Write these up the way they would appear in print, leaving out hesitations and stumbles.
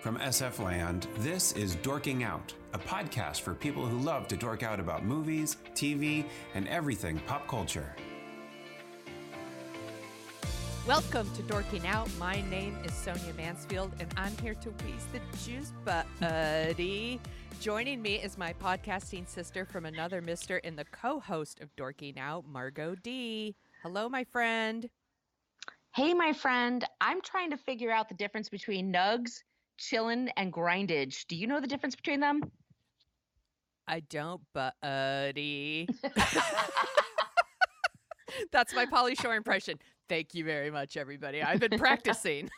From SF Land, this is Dorking Out, a podcast for people who love to dork out about movies, TV, and everything pop culture. Welcome to Dorking Out. My name is Sonia Mansfield, and I'm here to wheeze the juice buddy. Joining me is my podcasting sister from another mister and the co-host of Dorking Out, Margo D. Hello, my friend. Hey, my friend. I'm trying to figure out the difference between nugs, chillin', and grindage. Do you know the difference between them? I don't, buddy. That's my Pauly Shore impression. Thank you very much, everybody. I've been practicing.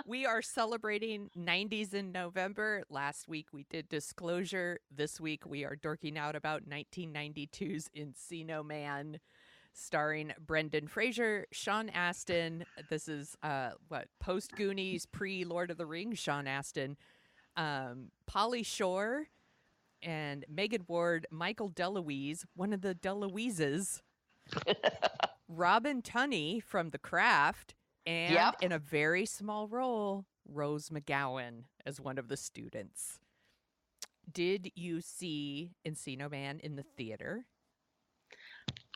We are celebrating 90s in November. Last week we did Disclosure. This week we are dorking out about 1992's Encino Man, starring Brendan Fraser, Sean Astin. This is post-Goonies, pre-Lord of the Rings Sean Astin, Pauly Shore, and Megan Ward, Michael DeLuise, one of the DeLuises, Robin Tunney from The Craft, and in a very small role, Rose McGowan as one of the students. Did you see Encino Man in the theater?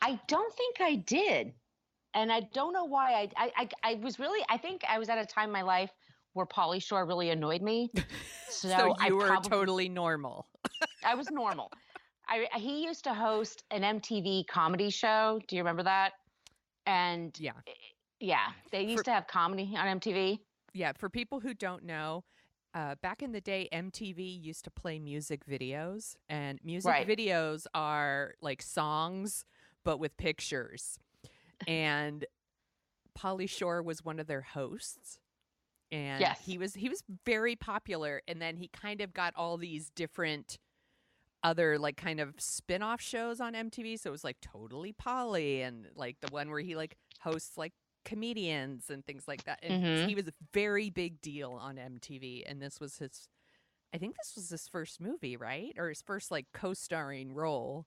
I don't think I did. And I don't know why. I think I was at a time in my life where Pauly Shore really annoyed me. So you were totally normal. I was normal. He used to host an MTV comedy show. Do you remember that? And yeah, they used to have comedy on MTV. Yeah, for people who don't know, back in the day, MTV used to play music videos, and music videos are like songs, but with pictures. And Pauly Shore was one of their hosts, and he was very popular. And then he kind of got all these different other like kind of spin-off shows on MTV. So it was like Totally Pauly, and like the one where he like hosts like comedians and things like that. And he was a very big deal on MTV. And this was I think this was his first movie, right? Or his first like co-starring role.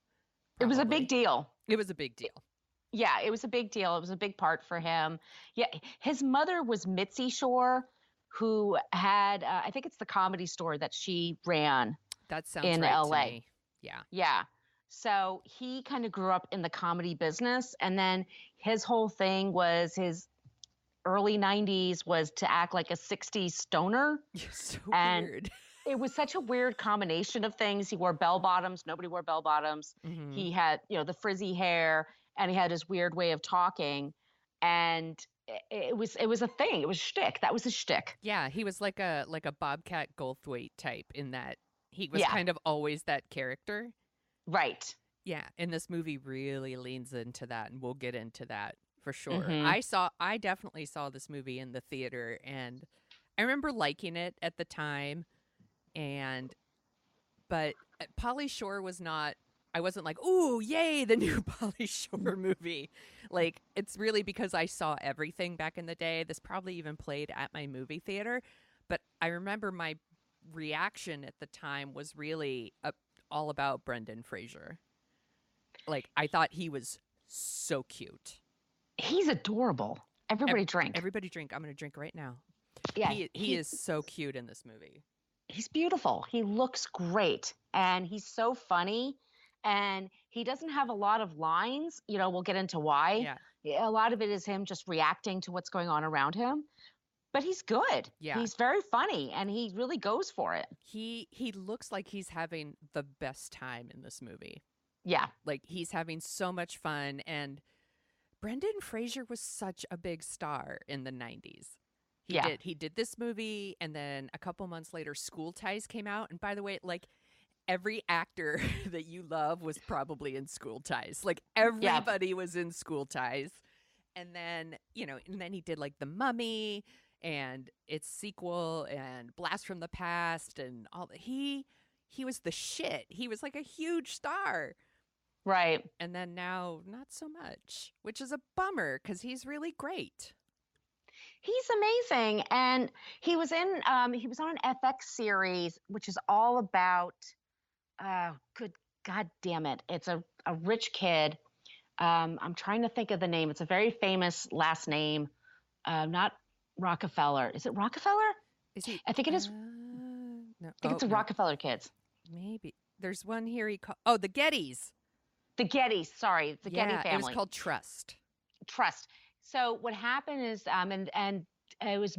Probably. It was a big deal. It was a big deal. Yeah, it was a big deal. It was a big part for him. Yeah, his mother was Mitzi Shore, who had, I think it's the Comedy Store that she ran. That sounds in right LA. To me. Yeah. Yeah. So he kind of grew up in the comedy business, and then his whole thing was his early 90s was to act like a 60s stoner. So weird. It was such a weird combination of things. He wore bell bottoms. Nobody wore bell bottoms. He had, the frizzy hair, and he had his weird way of talking. And it was a thing. It was shtick. That was his shtick. Yeah, he was like a Bobcat Goldthwait type in that he was kind of always that character. Right. Yeah, and this movie really leans into that, and we'll get into that for sure. I definitely saw this movie in the theater, and I remember liking it at the time. But Pauly Shore was not. I wasn't like, ooh, yay, the new Pauly Shore movie. Like, it's really because I saw everything back in the day. This probably even played at my movie theater. But I remember my reaction at the time was really all about Brendan Fraser. Like, I thought he was so cute. He's adorable. Everybody drink. Everybody drink. I'm going to drink right now. Yeah, he is so cute in this movie. He's beautiful. He looks great. And he's so funny. And he doesn't have a lot of lines. We'll get into why. Yeah. A lot of it is him just reacting to what's going on around him. But he's good. Yeah. He's very funny, and he really goes for it. He looks like he's having the best time in this movie. Yeah. Like, he's having so much fun. And Brendan Fraser was such a big star in the 90s. He did this movie, and then a couple months later, School Ties came out. And by the way, like, every actor that you love was probably in School Ties. Like, everybody was in School Ties. And then, and then he did like The Mummy and its sequel and Blast from the Past and all. He was the shit. He was like a huge star. Right. And then now not so much, which is a bummer because he's really great. He's amazing. And he was on an FX series, which is all about, good God damn it. It's a rich kid. I'm trying to think of the name. It's a very famous last name. Not Rockefeller. Is it Rockefeller? Is he? I think it is. No. I think it's the Rockefeller kids. Maybe. There's one here the Gettys. The Gettys. Sorry. The Getty family. It was called Trust. So what happened is, and it was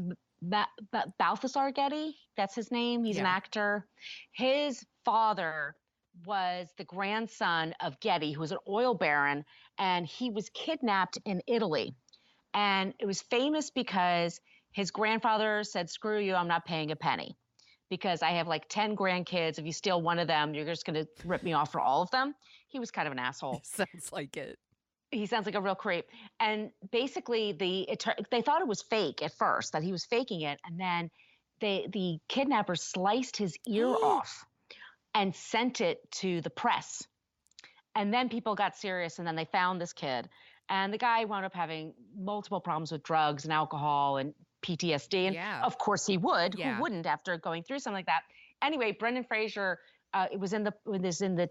Balthasar Getty. That's his name. He's an actor. His father was the grandson of Getty, who was an oil baron, and he was kidnapped in Italy. And it was famous because his grandfather said, "Screw you, I'm not paying a penny because I have like 10 grandkids. If you steal one of them, you're just going to rip me off for all of them." He was kind of an asshole. Sounds like it. He sounds like a real creep. And basically they thought it was fake at first, that he was faking it. And then the kidnappers sliced his ear off and sent it to the press. And then people got serious, and then they found this kid. And the guy wound up having multiple problems with drugs and alcohol and PTSD. And of course he would. Yeah. Who wouldn't after going through something like that? Anyway, Brendan Fraser was in the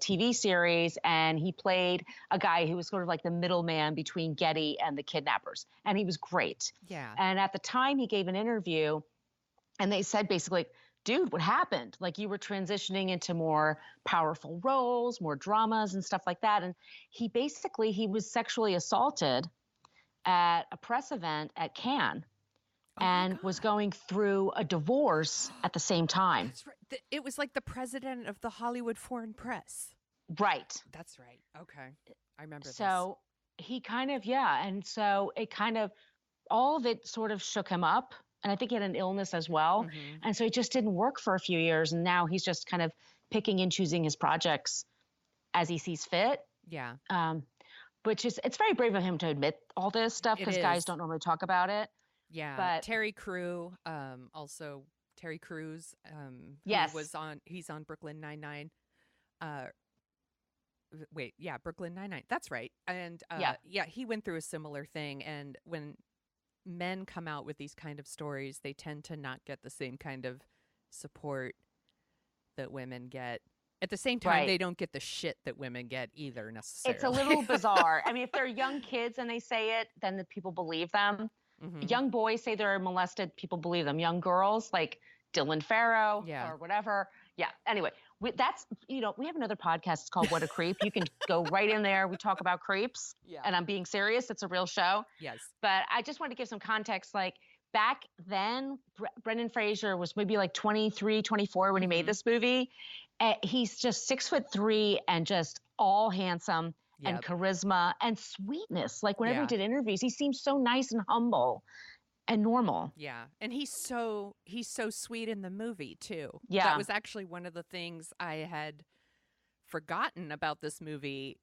TV series, and he played a guy who was sort of like the middleman between Getty and the kidnappers. And he was great. Yeah. And at the time he gave an interview, and they said basically, "Dude, what happened? Like, you were transitioning into more powerful roles, more dramas and stuff like that." And he was sexually assaulted at a press event at Cannes and was going through a divorce at the same time. That's right. It was like the president of the Hollywood Foreign Press. Right. That's right. Okay. I remember this. So he kind of, and so it kind of, all of it sort of shook him up. And I think he had an illness as well. Mm-hmm. And so it just didn't work for a few years. And now he's just kind of picking and choosing his projects as he sees fit. Yeah. Which is, it's very brave of him to admit all this stuff, because guys don't normally talk about it. Yeah. But Terry Crews, Terry Crews, yes, he's on Brooklyn Nine-Nine. Brooklyn Nine-Nine. That's right. And he went through a similar thing. And when men come out with these kind of stories, they tend to not get the same kind of support that women get. At the same time, they don't get the shit that women get either, necessarily. It's a little bizarre. I mean, if they're young kids and they say it, then the people believe them. Mm-hmm. Young boys say they're molested, people believe them. Young girls, like Dylan Farrow or whatever. Yeah. Anyway, we have another podcast. It's called What a Creep. You can go right in there. We talk about creeps. Yeah. And I'm being serious. It's a real show. Yes. But I just want to give some context. Like, back then, Brendan Fraser was maybe like 23, 24 when he made this movie. He's just 6'3" and just all handsome and charisma and sweetness. Like, whenever he did interviews, he seemed so nice and humble and normal. Yeah. And he's so sweet in the movie too. Yeah. That was actually one of the things I had forgotten about this movie.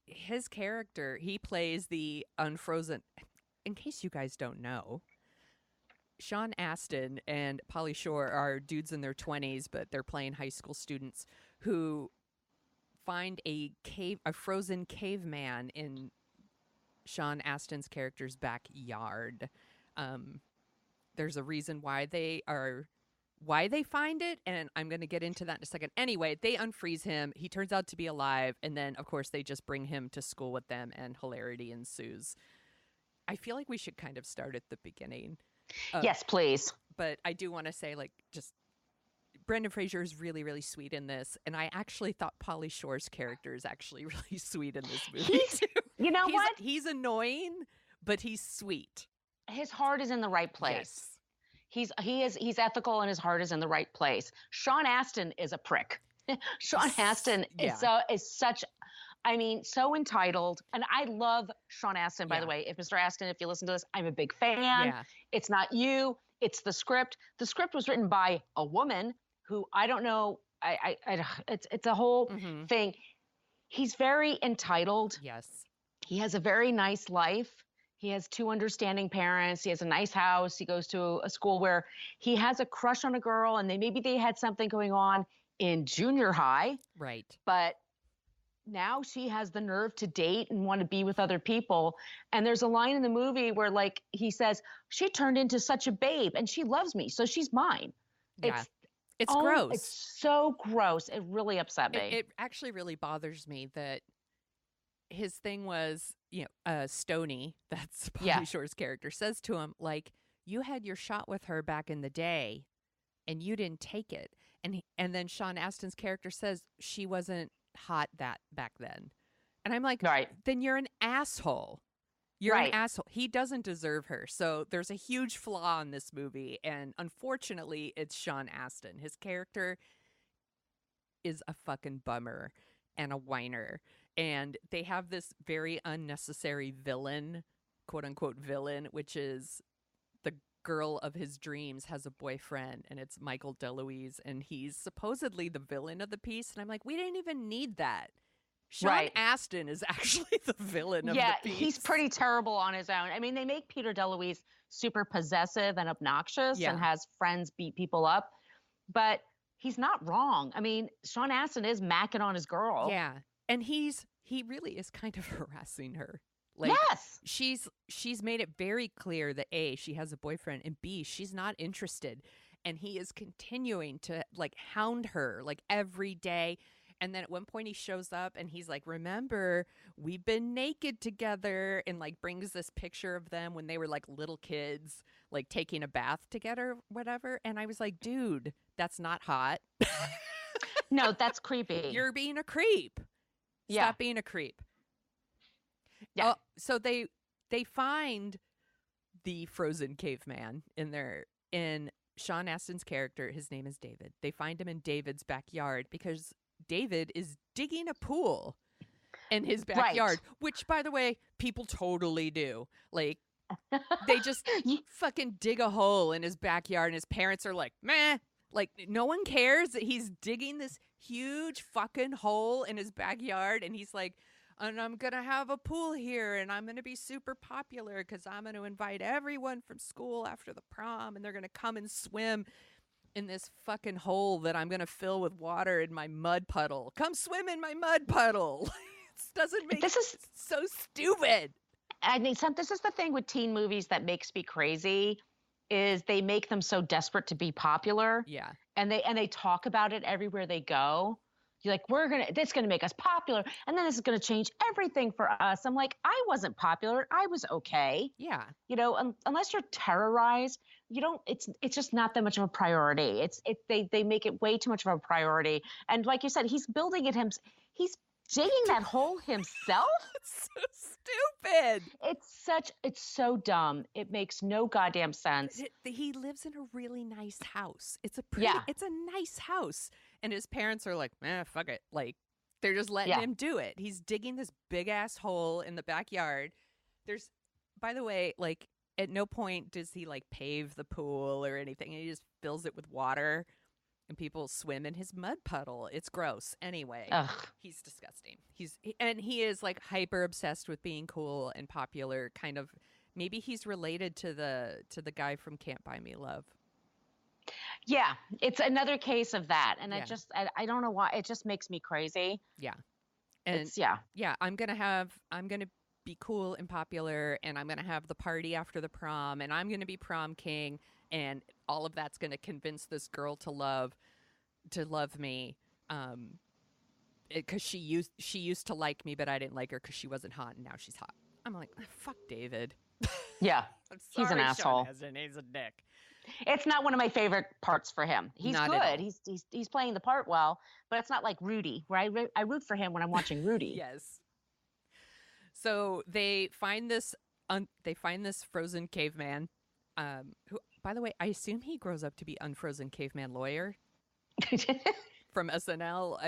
His character, he plays the unfrozen. In case you guys don't know, Sean Astin and Pauly Shore are dudes in their 20s, but they're playing high school students who find a frozen caveman in Sean Astin's character's backyard. There's a reason why they find it, and I'm going to get into that in a second. Anyway, they unfreeze him. He turns out to be alive, and then, of course, they just bring him to school with them, and hilarity ensues. I feel like we should kind of start at the beginning. Yes, please. But I do want to say, just Brendan Fraser is really, really sweet in this, and I actually thought Pauly Shore's character is actually really sweet in this movie too. You know what? He's annoying, but he's sweet. His heart is in the right place. Yes. He's ethical, and his heart is in the right place. Sean Astin is a prick. Sean Astin is such. I mean, so entitled. And I love Sean Astin, by the way. Mr. Astin, if you listen to this, I'm a big fan. Yeah. It's not you. It's the script. The script was written by a woman who I don't know. It's a whole thing. He's very entitled. Yes. He has a very nice life. He has 2 understanding parents. He has a nice house. He goes to a school where he has a crush on a girl, and maybe they had something going on in junior high. Right. But now she has the nerve to date and want to be with other people. And there's a line in the movie where, like, he says, she turned into such a babe and she loves me, so she's mine. Yeah. It's gross. It's so gross. It really upset me. It actually really bothers me that his thing was, Stoney, that's Pauly Shore's character, says to him, like, you had your shot with her back in the day and you didn't take it. And then Sean Astin's character says she wasn't hot that back then. And I'm like, right. Then you're an asshole. You're an asshole. He doesn't deserve her. So there's a huge flaw in this movie. And unfortunately, it's Sean Astin. His character is a fucking bummer and a whiner. And they have this very unnecessary villain, quote unquote villain, which is the girl of his dreams has a boyfriend, and it's Michael DeLuise, and he's supposedly the villain of the piece. And I'm like, we didn't even need that. Sean Astin is actually the villain of the piece. Yeah, he's pretty terrible on his own. I mean, they make Peter DeLuise super possessive and obnoxious and has friends beat people up, but he's not wrong. I mean, Sean Astin is macking on his girl. Yeah, and he really is kind of harassing her. Like, yes. She's made it very clear that A, she has a boyfriend, and B, she's not interested. And he is continuing to like hound her like every day. And then at one point he shows up and he's like, remember, we've been naked together, and like brings this picture of them when they were like little kids, like taking a bath together, whatever. And I was like, dude, that's not hot. No, that's creepy. You're being a creep. Stop being a creep. Yeah. So they find the frozen caveman in Sean Astin's character. His name is David. They find him in David's backyard because David is digging a pool in his backyard, which, by the way, people totally do. Like, they just fucking dig a hole in his backyard, and his parents are like, meh. Like, no one cares that he's digging this huge fucking hole in his backyard, and he's like, and I'm going to have a pool here, and I'm going to be super popular because I'm going to invite everyone from school after the prom, and they're going to come and swim in this fucking hole that I'm going to fill with water in my mud puddle. Come swim in my mud puddle. This doesn't make sense. So stupid. I mean, this is the thing with teen movies that makes me crazy, is they make them so desperate to be popular. Yeah. And they talk about it everywhere they go. You're like, this is going to make us popular. And then this is going to change everything for us. I'm like, I wasn't popular. I was okay. Yeah. You know, unless you're terrorized, it's just not that much of a priority. They make it way too much of a priority. And like you said, he's building it he's digging that hole himself. It's so stupid. It's so dumb. It makes no goddamn sense. He lives in a really nice house. It's a nice house. And his parents are like, fuck it. Like, they're just letting him do it. He's digging this big ass hole in the backyard. By the way, like, at no point does he like pave the pool or anything. He just fills it with water, and people swim in his mud puddle. It's gross. Anyway, he's disgusting. He is like hyper obsessed with being cool and popular. Kind of, maybe he's related to the guy from Can't Buy Me Love. Yeah, it's another case of that. And I don't know why. It just makes me crazy. Yeah. And I'm going to be cool and popular, and I'm going to have the party after the prom, and I'm going to be prom king, and all of that's going to convince this girl to love me. Because she used to like me, but I didn't like her because she wasn't hot, and now she's hot. I'm like, fuck David. Yeah. I'm sorry, he's an asshole. He's a dick. It's not one of my favorite parts for him. He's not good. He's playing the part well, but it's not like Rudy, where I root for him when I'm watching Rudy. Yes. So they find this frozen caveman, who, by the way, I assume he grows up to be Unfrozen Caveman Lawyer from SNL.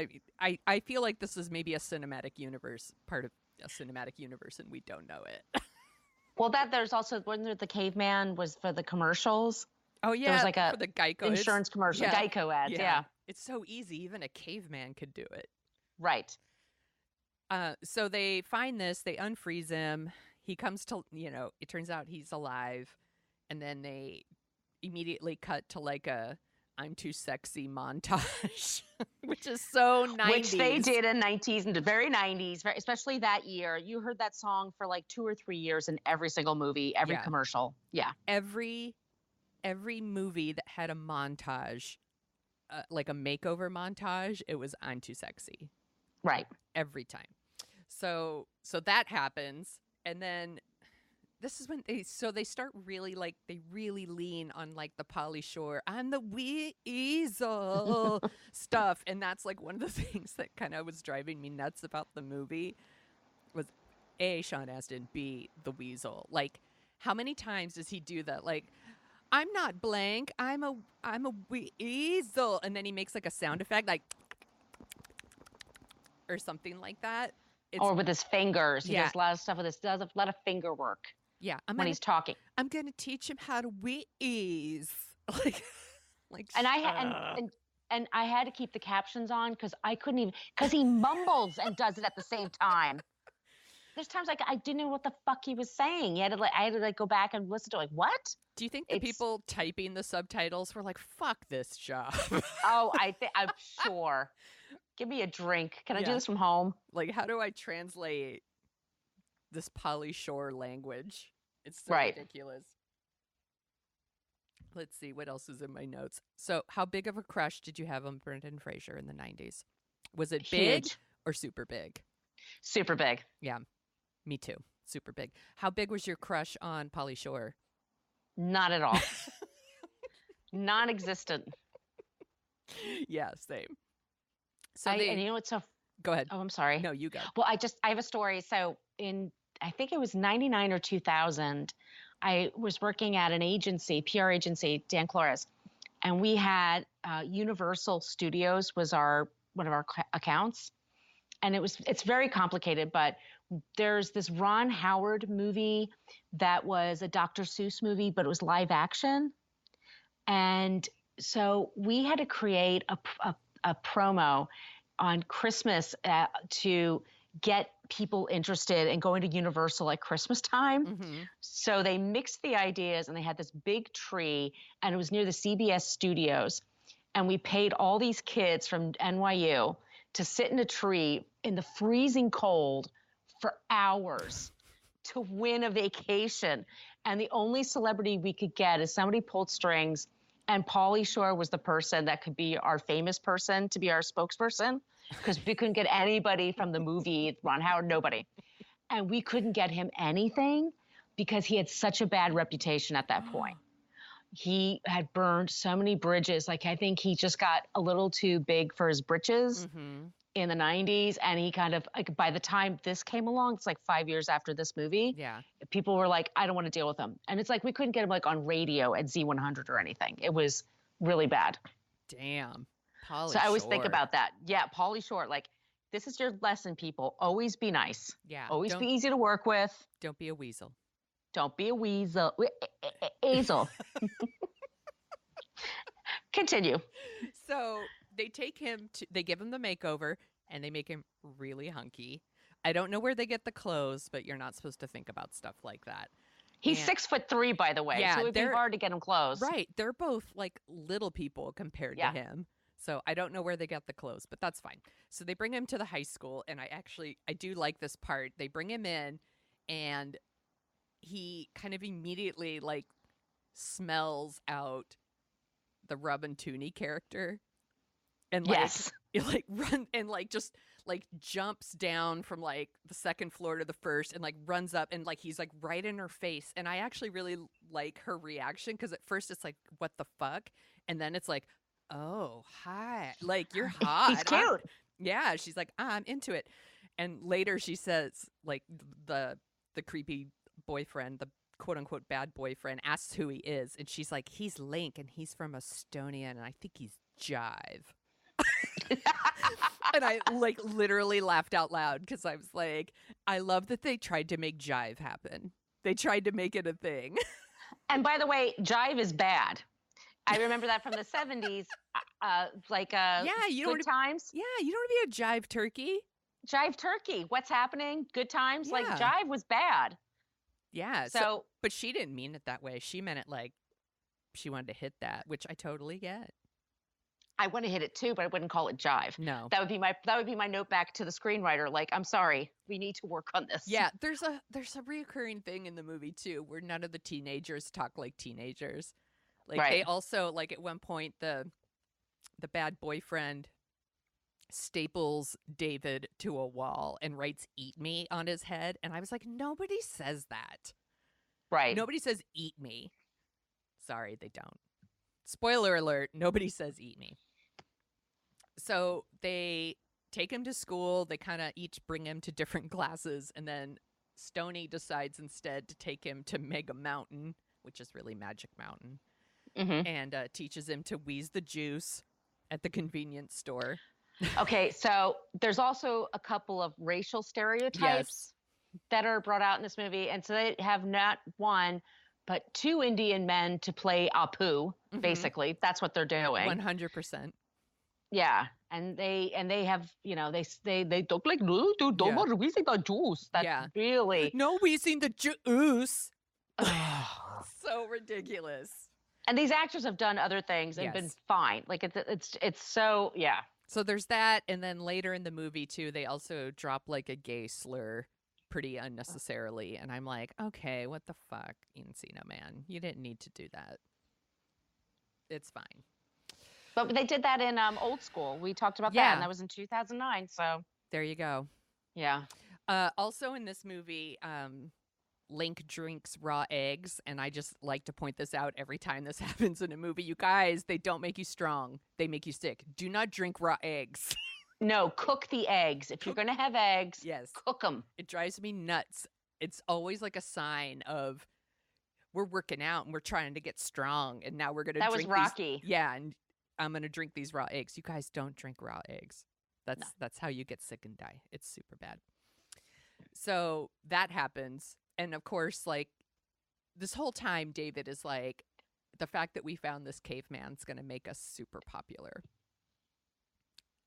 I feel like this is maybe a cinematic universe, part of a cinematic universe, and we don't know it. Well, there's also when the caveman was for the commercials. Oh yeah, there was like for the Geico insurance commercial, Geico ads. Yeah, it's so easy. Even a caveman could do it. Right. So they find this. They unfreeze him. He comes to, it turns out he's alive, and then they immediately cut to like a "I'm too sexy" montage, which is so 90s. Which they did in the very 90s, especially that year. You heard that song for like 2 or 3 years in every single movie, every commercial. Yeah. Every movie that had a montage, like a makeover montage, it was "I'm too sexy." Right. Every time. So that happens, and then this is when they start really like they really lean on like the Pauly Shore, I'm the weasel stuff, and that's like one of the things that kind of was driving me nuts about the movie was A, Sean Astin, B, the weasel. Like, how many times does he do that? Like, I'm not blank, I'm a weasel, and then he makes like a sound effect like or something like that. Or with his fingers. He does a lot of stuff with his, does a lot of finger work. Yeah. He's talking. I'm going to teach him how to wheeze. And I had to keep the captions on because I couldn't even, because he mumbles and does it at the same time. There's times like I didn't know what the fuck he was saying. I had to go back and listen to like, what? Do you think the people typing the subtitles were like, fuck this job? Oh, I'm sure. Give me a drink. Can I do this from home? Like, how do I translate this Pauly Shore language? It's so ridiculous. Let's see, what else is in my notes? So, how big of a crush did you have on Brendan Fraser in the 90s? Was it big or super big? Super big. Yeah, me too. Super big. How big was your crush on Pauly Shore? Not at all. Non-existent. Yeah, same. So and you know what's so? Go ahead. Oh, I'm sorry. No, you go. Well, I have a story. So I think it was 99 or 2000, I was working at an agency, PR agency, Dan Flores, and we had Universal Studios was one of our accounts, and it's very complicated, but there's this Ron Howard movie that was a Dr. Seuss movie, but it was live action, and so we had to create a promo on Christmas to get people interested in going to Universal at Christmas time. Mm-hmm. So they mixed the ideas and they had this big tree and it was near the CBS studios. And we paid all these kids from NYU to sit in a tree in the freezing cold for hours to win a vacation. And the only celebrity we could get is somebody pulled strings. And Pauly Shore was the person that could be our famous person to be our spokesperson because we couldn't get anybody from the movie, Ron Howard, nobody. And we couldn't get him anything because he had such a bad reputation at that point. He had burned so many bridges. Like, I think he just got a little too big for his britches in the 90s. And he kind of, like, by the time this came along, it's like 5 years after this movie. Yeah. People were like, I don't want to deal with him. And it's like, we couldn't get him like on radio at Z100 or anything. It was really bad. Damn. Pauly So I always think about that. Yeah. Pauly Shore, like, this is your lesson, people. Always be nice. Yeah. Always be easy to work with. Don't be a weasel. Don't be a weasel. Weasel. Continue. So they take him they give him the makeover and they make him really hunky. I don't know where they get the clothes, but you're not supposed to think about stuff like that. He's 6'3", by the way. Yeah, so it'd be hard to get him clothes. Right. They're both like little people compared to him. So I don't know where they get the clothes, but that's fine. So they bring him to the high school, and I do like this part. They bring him in, and he kind of immediately like smells out the Rub and Tooney character, and like like run and like just like jumps down from like the second floor to the first and like runs up and like he's like right in her face. And I actually really like her reaction because at first it's like, what the fuck? And then it's like, oh, hi, like you're hot. He's cute. Yeah, she's like, I'm into it. And later she says, like, the creepy boyfriend, the quote unquote bad boyfriend, asks who he is, and she's like, he's Link and he's from Estonia and I think he's Jive. And I like literally laughed out loud because I was like, I love that they tried to make Jive happen. They tried to make it a thing. And by the way, Jive is bad. I remember that from the 70s, Good Times. Yeah, you don't want to be a Jive turkey. Jive turkey. What's happening? Good Times. Yeah. Like, Jive was bad. Yeah. So, but she didn't mean it that way. She meant it like she wanted to hit that, which I totally get. I want to hit it too, but I wouldn't call it Jive. No. That would be my note back to the screenwriter. Like, I'm sorry, we need to work on this. Yeah, there's a reoccurring thing in the movie too, where none of the teenagers talk like teenagers. Like they also, like, at one point the bad boyfriend staples David to a wall and writes "Eat Me" on his head, and I was like, nobody says that. Right. Nobody says eat me. Sorry, they don't. Spoiler alert, nobody says eat me. So they take him to school. They kind of each bring him to different classes. And then Stoney decides instead to take him to Mega Mountain, which is really Magic Mountain, and teaches him to wheeze the juice at the convenience store. Okay, so there's also a couple of racial stereotypes that are brought out in this movie. And so they have not one, but 2 Indian men to play Apu, basically. That's what they're doing. 100%. Yeah, and they have, they look like no, don't want to wheezing the juice. That's really no wheezing the juice. So ridiculous. And these actors have done other things and been fine. Like it's so So there's that, and then later in the movie too, they also drop like a gay slur pretty unnecessarily, and I'm like, okay, what the fuck, Encino Man, you didn't need to do that. It's fine. But they did that in Old School. We talked about that, and that was in 2009. So there you go. Yeah. Also in this movie, Link drinks raw eggs, and I just like to point this out every time this happens in a movie. You guys, they don't make you strong. They make you sick. Do not drink raw eggs. No, cook the eggs. If you're going to have eggs, cook them. It drives me nuts. It's always like a sign of we're working out and we're trying to get strong, and now we're going to drink That was Rocky. And I'm going to drink these raw eggs. You guys don't drink raw eggs. That's how you get sick and die. It's super bad. So that happens. And of course, like this whole time, David is like, the fact that we found this caveman's going to make us super popular.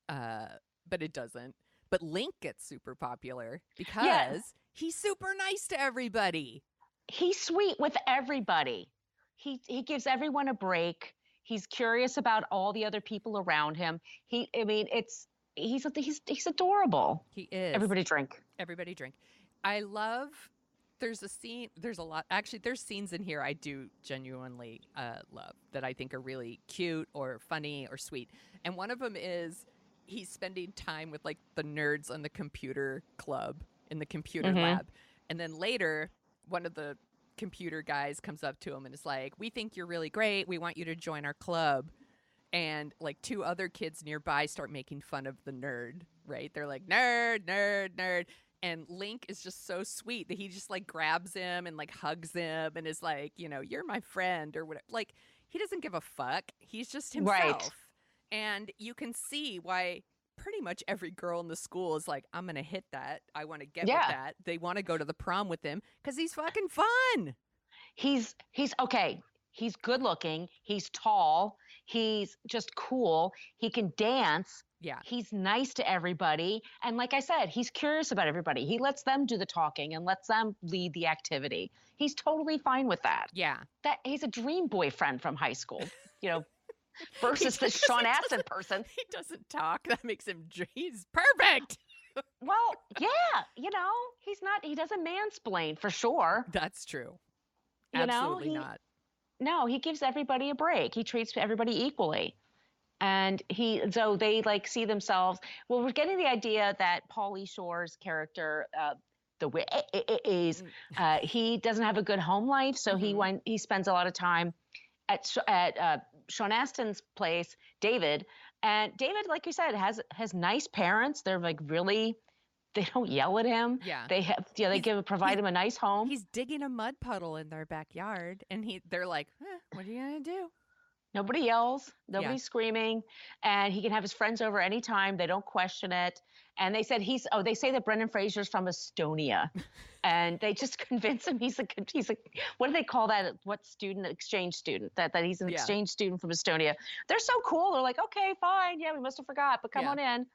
But it doesn't. But Link gets super popular because he's super nice to everybody. He's sweet with everybody. He gives everyone a break. He's curious about all the other people around him. He's adorable. He is. Everybody drink. Everybody drink. I love. There's a scene. There's a lot. Actually, there's scenes in here I do genuinely love that I think are really cute or funny or sweet. And one of them is he's spending time with like the nerds on the computer club in the computer lab, and then later one of the computer guys comes up to him and is like, "We think you're really great. We want you to join our club." And like 2 other kids nearby start making fun of the nerd. Right? They're like, "Nerd, nerd, nerd." And Link is just so sweet that he just like grabs him and like hugs him and is like, you're my friend or whatever. Like, he doesn't give a fuck. He's just himself. Right. And you can see why pretty much every girl in the school is like, I'm going to hit that. I want to get with that. They want to go to the prom with him because he's fucking fun. He's okay. He's good looking. He's tall. He's just cool. He can dance. Yeah. He's nice to everybody. And like I said, he's curious about everybody. He lets them do the talking and lets them lead the activity. He's totally fine with that. Yeah. He's a dream boyfriend from high school, versus this Sean Astin person. He doesn't talk. That makes him, he's perfect. Well, yeah, he doesn't mansplain for sure. That's true. Absolutely not. No, he gives everybody a break. He treats everybody equally. And so they like see themselves. Well, we're getting the idea that Pauly Shore's character, he doesn't have a good home life, so he spends a lot of time at Sean Astin's place, David. And David, like you said, has nice parents. They're like really. They don't yell at him. Yeah. They provide him a nice home. He's digging a mud puddle in their backyard, and they're like, "What are you gonna do?" Nobody yells. Nobody's screaming. And he can have his friends over anytime. They don't question it. And they said they say that Brendan Fraser's from Estonia. And they just convince him he's a, what do they call that? What student? Exchange student. That he's an exchange student from Estonia. They're so cool. They're like, okay, fine. Yeah, we must have forgot, but come on in.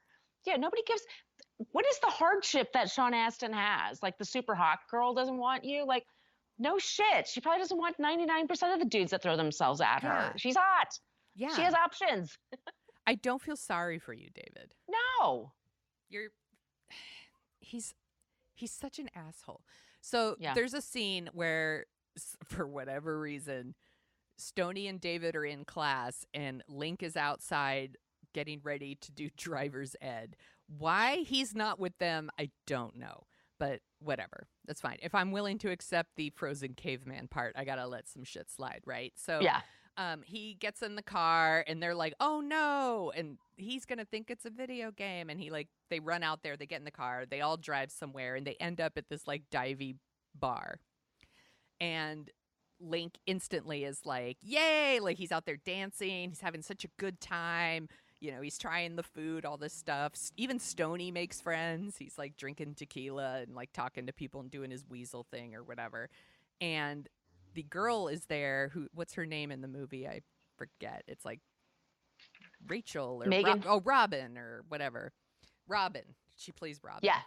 Yeah, nobody gives. What is the hardship that Sean Astin has? Like the super hot girl doesn't want you? Like, no shit. She probably doesn't want 99% of the dudes that throw themselves at her. She's hot. Yeah. She has options. I don't feel sorry for you, David. No. He's such an asshole. So there's a scene where, for whatever reason, Stoney and David are in class and Link is outside getting ready to do driver's ed. Why he's not with them, I don't know. But whatever. That's fine. If I'm willing to accept the frozen caveman part, I got to let some shit slide, right? So yeah. He gets in the car and they're like, oh no. And he's going to think it's a video game. And they run out there, they get in the car, they all drive somewhere and they end up at this like divey bar. And Link instantly is like, yay. Like he's out there dancing. He's having such a good time. You know, he's trying the food, all this stuff. Even Stoney makes friends. He's like drinking tequila and like talking to people and doing his weasel thing or whatever. And the girl is there what's her name in the movie? I forget. It's like Rachel or Megan. Robin or whatever. Robin. She plays Robin. Yeah.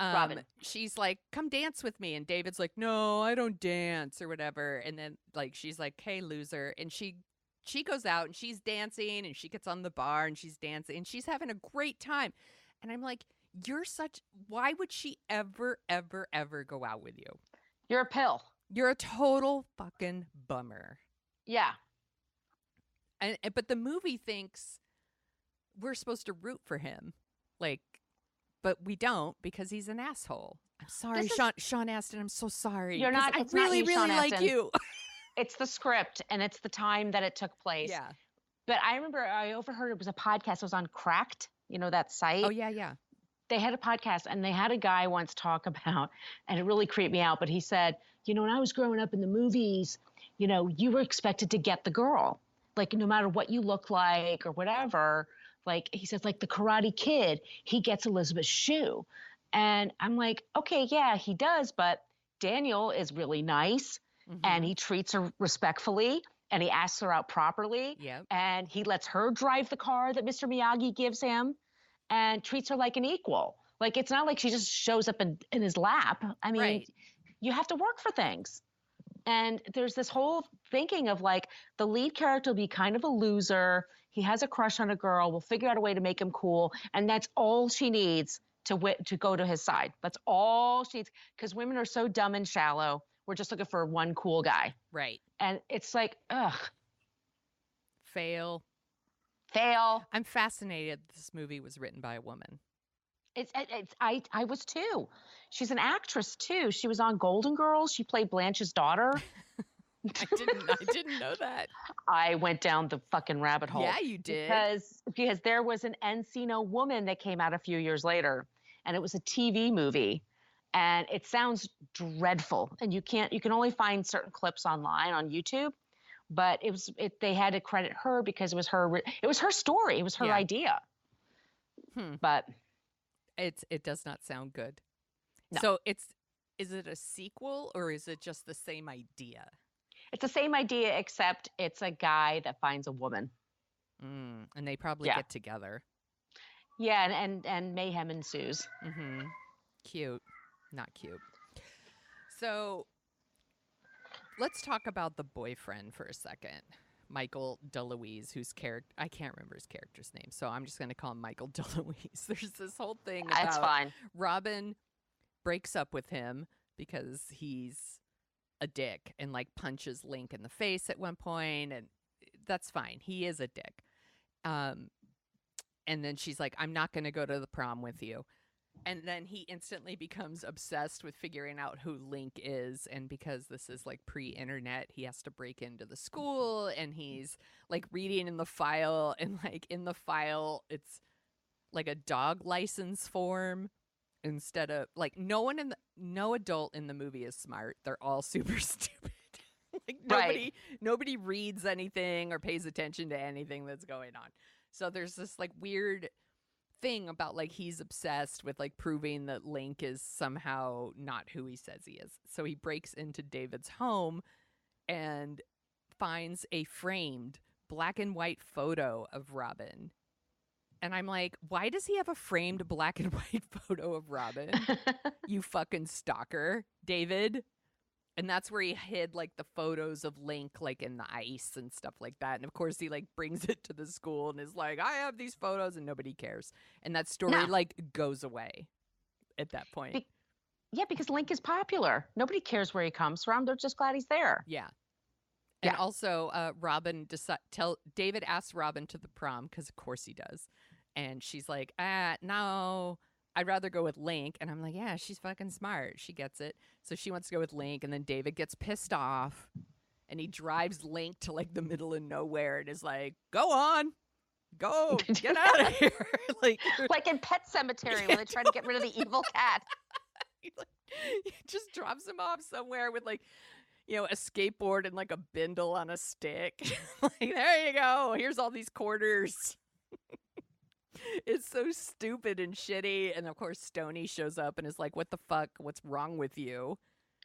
Robin. She's like, come dance with me. And David's like, no, I don't dance or whatever. And then like, she's like, hey, loser. And she goes out and she's dancing and she gets on the bar and she's dancing and she's having a great time. And I'm like, why would she ever, ever, ever go out with you? You're a pill. You're a total fucking bummer. Yeah. But the movie thinks we're supposed to root for him. Like, but we don't because he's an asshole. I'm sorry, Sean Astin. I'm so sorry. You're not. I really, really like you. It's the script and it's the time that it took place. Yeah. But I remember I overheard it was a podcast. It was on Cracked, you know, that site. Oh, yeah, yeah. They had a podcast and they had a guy once talk about, and it really creeped me out, but he said, you know, when I was growing up in the movies, you know, you were expected to get the girl. Like, no matter what you look like or whatever, like, he says, like the Karate Kid, he gets Elizabeth Shue. And I'm like, okay, yeah, he does, but Daniel is really nice. Mm-hmm. And he treats her respectfully and he asks her out properly. Yep. And he lets her drive the car that Mr. Miyagi gives him and treats her like an equal. Like, it's not like she just shows up in his lap. I mean, right. You have to work for things. And there's this whole thinking of like the lead character will be kind of a loser. He has a crush on a girl. We'll figure out a way to make him cool. And that's all she needs to go to his side. That's all she needs. Because women are so dumb and shallow. We're just looking for one cool guy. Right. And it's like, ugh. Fail. I'm fascinated this movie was written by a woman. I was too. She's an actress too. She was on Golden Girls. She played Blanche's daughter. I didn't know that. I went down the fucking rabbit hole. Yeah, you did. Because there was an Encino Man that came out a few years later, and it was a TV movie. And it sounds dreadful. And you can only find certain clips online on YouTube. But they had to credit her because it was her story. It was her idea. But it does not sound good. No. So is it a sequel or is it just the same idea? It's the same idea, except it's a guy that finds a woman. And they probably get together. Yeah, and mayhem ensues. Mm-hmm. Cute. Not cute. So let's talk about the boyfriend for a second. Michael DeLuise, whose character, I can't remember his character's name, so I'm just going to call him Michael DeLuise. There's this whole thing about That's fine. Robin breaks up with him because he's a dick and like punches Link in the face at one point, and that's fine. He is a dick. And then she's like, I'm not going to go to the prom with you. And then he instantly becomes obsessed with figuring out who Link is. And because this is like pre-internet, he has to break into the school and he's like reading in the file. And like in the file, it's like a dog license form instead of like no adult in the movie is smart. They're all super stupid. Like nobody reads anything or pays attention to anything that's going on. So there's this like weird thing about like he's obsessed with like proving that Link is somehow not who he says he is. So he breaks into David's home and finds a framed black and white photo of Robin. And I'm like, why does he have a framed black and white photo of Robin? You fucking stalker, David. And that's where he hid like the photos of Link like in the ice and stuff like that. And of course he like brings it to the school and is like, I have these photos, and nobody cares. And that story like goes away at that point. Because Link is popular. Nobody cares where he comes from. They're just glad he's there. Yeah. And also David asks Robin to the prom because of course he does. And she's like, no, I'd rather go with Link. And I'm like, yeah, she's fucking smart. She gets it. So she wants to go with Link. And then David gets pissed off. And he drives Link to like the middle of nowhere and is like, go on. Go. Get out of here. like in Pet Sematary when they try to get rid of the evil cat. He just drops him off somewhere with like, you know, a skateboard and like a bindle on a stick. Like, there you go. Here's all these quarters. It's so stupid and shitty. And of course, Stoney shows up and is like, what the fuck? What's wrong with you?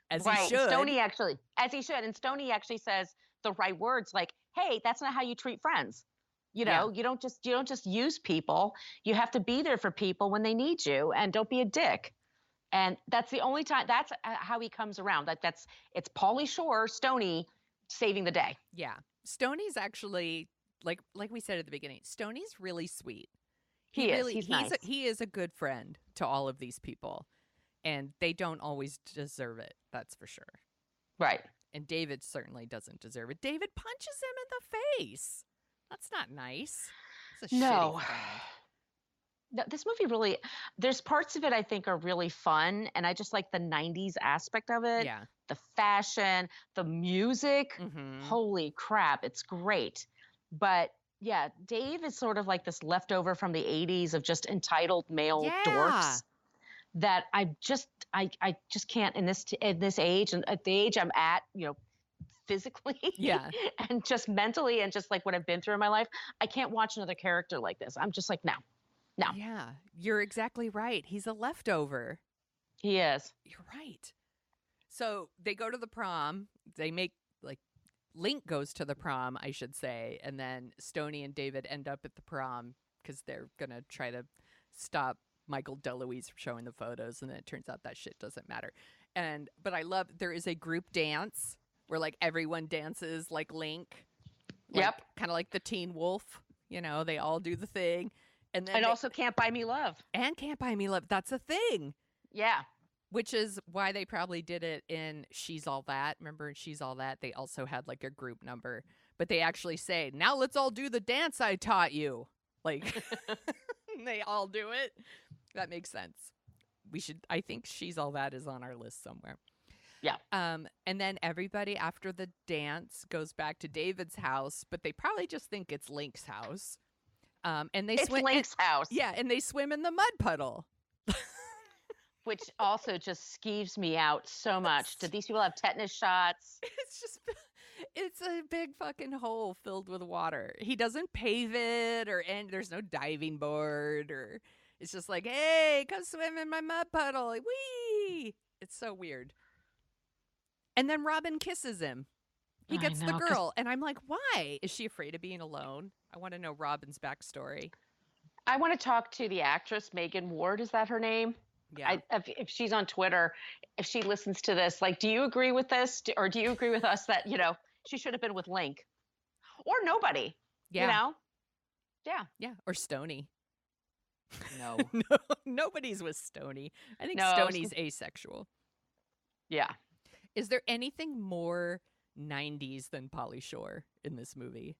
As he should. Stoney actually, as he should. And Stoney actually says the right words like, hey, that's not how you treat friends. You know, you don't just use people. You have to be there for people when they need you, and don't be a dick. And that's the only time. That's how he comes around. It's Pauly Shore, Stoney, saving the day. Yeah, Stoney's actually like we said at the beginning. Stoney's really sweet. He's nice. He is a good friend to all of these people, and they don't always deserve it. That's for sure. Right. And David certainly doesn't deserve it. David punches him in the face. That's not nice. It's a shitty friend. No, this movie really, there's parts of it I think are really fun, and I just like the 90s aspect of it. Yeah. The fashion, the music. Mm-hmm. Holy crap, it's great. But yeah, Dave is sort of like this leftover from the 80s of just entitled male dorks that I just can't in this age, and at the age I'm at, you know, physically and just mentally and just like what I've been through in my life, I can't watch another character like this. I'm just like, no. Yeah, you're exactly right. He's a leftover. He is. You're right. So they go to the prom. They make like Link goes to the prom, I should say. And then Stoney and David end up at the prom because they're going to try to stop Michael DeLuise from showing the photos. And then it turns out that shit doesn't matter. But I love there is a group dance where like everyone dances like Link. Yep. Kind of like the Teen Wolf. You know, they all do the thing. And then also Can't Buy Me Love. And Can't Buy Me Love. That's a thing. Yeah. Which is why they probably did it in She's All That. Remember in She's All That, they also had like a group number. But they actually say, now let's all do the dance I taught you. Like, they all do it. That makes sense. I think She's All That is on our list somewhere. Yeah. And then everybody after the dance goes back to David's house, but they probably just think it's Link's house. And they swim. It's Link's house. Yeah, and they swim in the mud puddle. Which also just skeeves me out so much. Did these people have tetanus shots? It's a big fucking hole filled with water. He doesn't pave it and there's no diving board or it's just like, hey, come swim in my mud puddle. Like, wee! It's so weird. And then Robin kisses him. He gets the girl. And I'm like, why? Is she afraid of being alone? I want to know Robin's backstory. I want to talk to the actress, Megan Ward. Is that her name? Yeah. If she's on Twitter, if she listens to this, like, do you agree with this? Or do you agree with us that, you know, she should have been with Link? Or nobody. Yeah. You know? Yeah. Yeah. Or Stoney. No. No, nobody's with Stoney. I think Stoney's asexual. Yeah. Is there anything more 90s than Pauly Shore in this movie?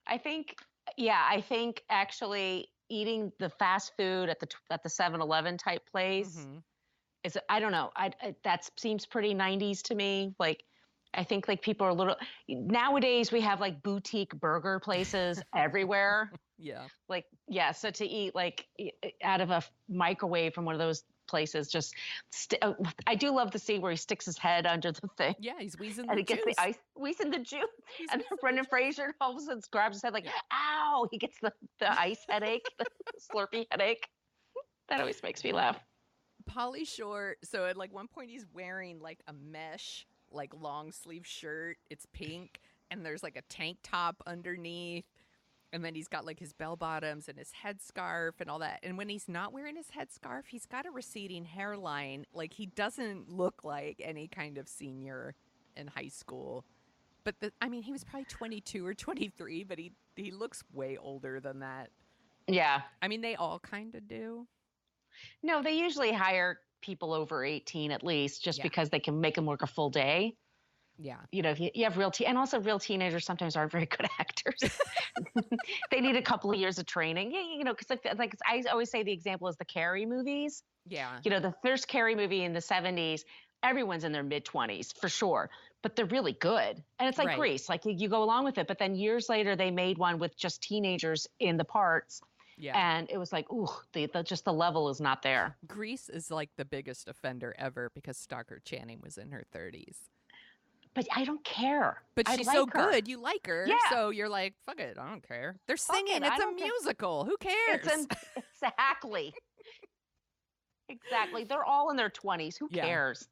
I think actually eating the fast food at the 7-Eleven type place is, I don't know. That seems pretty 90s to me. Like, I think like people are a little, nowadays we have like boutique burger places everywhere. Yeah. Like, yeah. So to eat like out of a microwave from one of those places, just I do love the scene where he sticks his head under the thing. Yeah, he's wheezing and the juice. Gets the ice, wheezing the juice. And then Brendan Fraser all of a sudden grabs his head like, ow! He gets the ice headache, the Slurpee headache. That always makes me laugh. Pauly Shore. So at like one point he's wearing like a mesh, like long sleeve shirt. It's pink, and there's like a tank top underneath. And then he's got like his bell bottoms and his headscarf and all that. And when he's not wearing his headscarf, he's got a receding hairline. Like, he doesn't look like any kind of senior in high school. But he was probably 22 or 23, but he looks way older than that. Yeah. I mean, they all kind of do. No, they usually hire people over 18 at least, just because they can make them work a full day. Yeah. If you have and also real teenagers sometimes aren't very good actors. They need a couple of years of training, because like I always say the example is the Carrie movies. Yeah. The first Carrie movie in the 70s, everyone's in their mid-20s for sure, but they're really good. And it's like Grease, like you go along with it. But then years later, they made one with just teenagers in the parts. Yeah. And it was like, ooh, just the level is not there. Grease is like the biggest offender ever because Stockard Channing was in her 30s. But I don't care. But she's so good. You like her. Yeah. So you're like, fuck it. I don't care. They're singing. It's a musical. Who cares? Exactly. Exactly. They're all in their 20s. Who cares?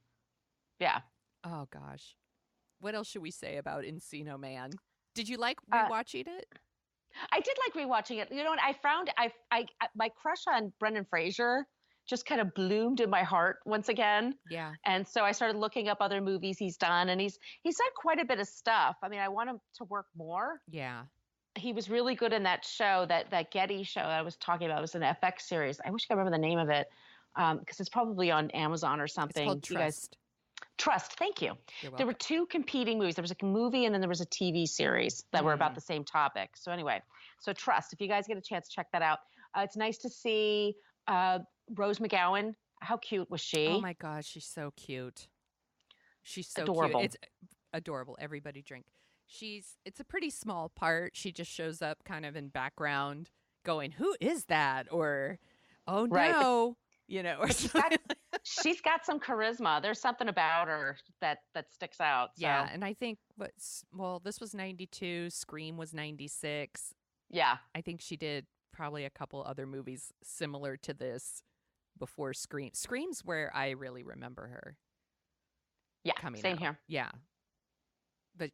Yeah. Oh, gosh. What else should we say about Encino Man? Did you like rewatching it? I did like rewatching it. You know what? I found my crush on Brendan Fraser just kind of bloomed in my heart once again. Yeah. And so I started looking up other movies he's done, and he's done quite a bit of stuff. I mean, I want him to work more. Yeah. He was really good in that show, that Getty show I was talking about. It was an FX series. I wish I could remember the name of it, because it's probably on Amazon or something. It's called Trust. Trust. Thank you. There were two competing movies. There was a movie and then there was a TV series that were about the same topic. So anyway, Trust. If you guys get a chance, check that out. It's nice to see Rose McGowan. How cute was she? Oh my gosh, she's so cute. She's so adorable. Cute. It's adorable. Everybody drink. It's a pretty small part. She just shows up kind of in background going, who is that? Or, oh no. Or she's got some charisma. There's something about her that sticks out. So. Yeah, and I think this was 92, Scream was 96. Yeah. I think she did probably a couple other movies similar to this before Scream. Scream's where I really remember her. Yeah, coming same out. here. Yeah. But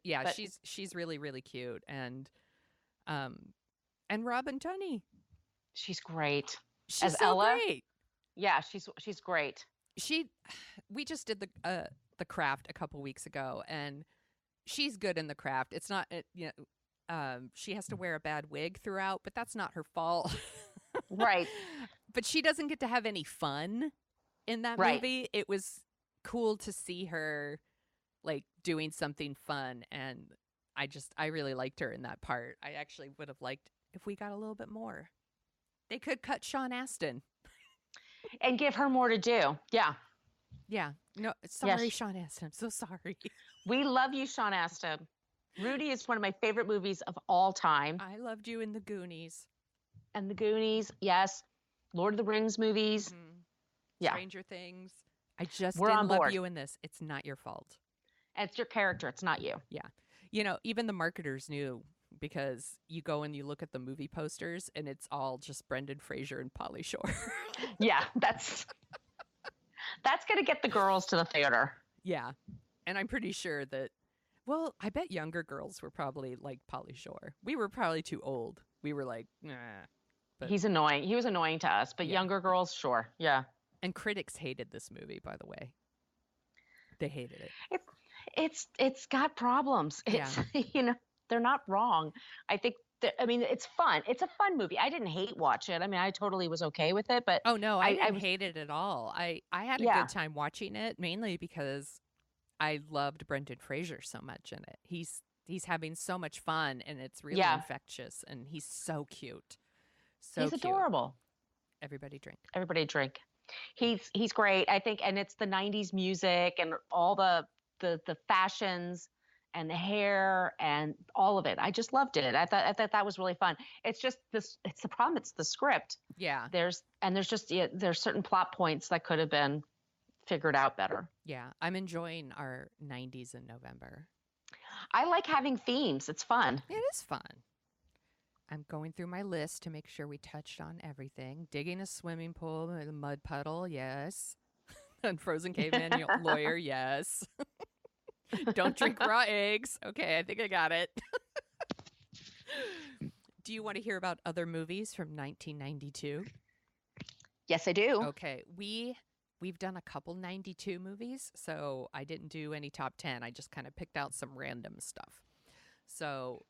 she's really, really cute. And Robin Tunney. She's great. She's as so Ella. Great. Yeah, she's great. We just did the Craft a couple weeks ago, and she's good in the Craft. It's not, she has to wear a bad wig throughout, but that's not her fault. Right. But she doesn't get to have any fun in that movie. It was cool to see her like doing something fun, and I really liked her in that part. I actually would have liked if we got a little bit more. They could cut Sean Astin. And give her more to do. Yeah. Yeah. No, sorry, Sean Astin. I'm so sorry. We love you, Sean Astin. Rudy is one of my favorite movies of all time. I loved you in The Goonies. And The Goonies, yes. Lord of the Rings movies. Mm-hmm. Yeah. Stranger Things. I just didn't love you in this. It's not your fault. It's your character. It's not you. Yeah. Even the marketers knew, because you go and you look at the movie posters and it's all just Brendan Fraser and Pauly Shore. Yeah, that's going to get the girls to the theater. Yeah. And I'm pretty sure that, well, I bet younger girls were probably like Pauly Shore. We were probably too old. We were like, nah. But he's annoying. He was annoying to us, but younger girls, sure. Yeah. And critics hated this movie, by the way. They hated it. It's got problems. It's, they're not wrong. I think it's fun. It's a fun movie. I didn't hate watch it. I mean, I totally was okay with it, but oh no, I didn't hate it at all. I had a good time watching it, mainly because I loved Brendan Fraser so much in it. He's having so much fun, and it's really infectious, and he's so cute. So he's adorable. Everybody drink. Everybody drink. He's great. I think, and it's the 90s music and all the fashions and the hair and all of it. I just loved it. I thought that was really fun. It's just this. It's the problem. It's the script. Yeah. There's certain plot points that could have been figured out better. Yeah, I'm enjoying our 90s in November. I like having themes. It's fun. It is fun. I'm going through my list to make sure we touched on everything. Digging a swimming pool with a mud puddle, yes. Unfrozen caveman lawyer, yes. Don't drink raw eggs. Okay, I think I got it. Do you want to hear about other movies from 1992? Yes, I do. Okay, we've done a couple 92 movies, so I didn't do any top 10. I just kind of picked out some random stuff. So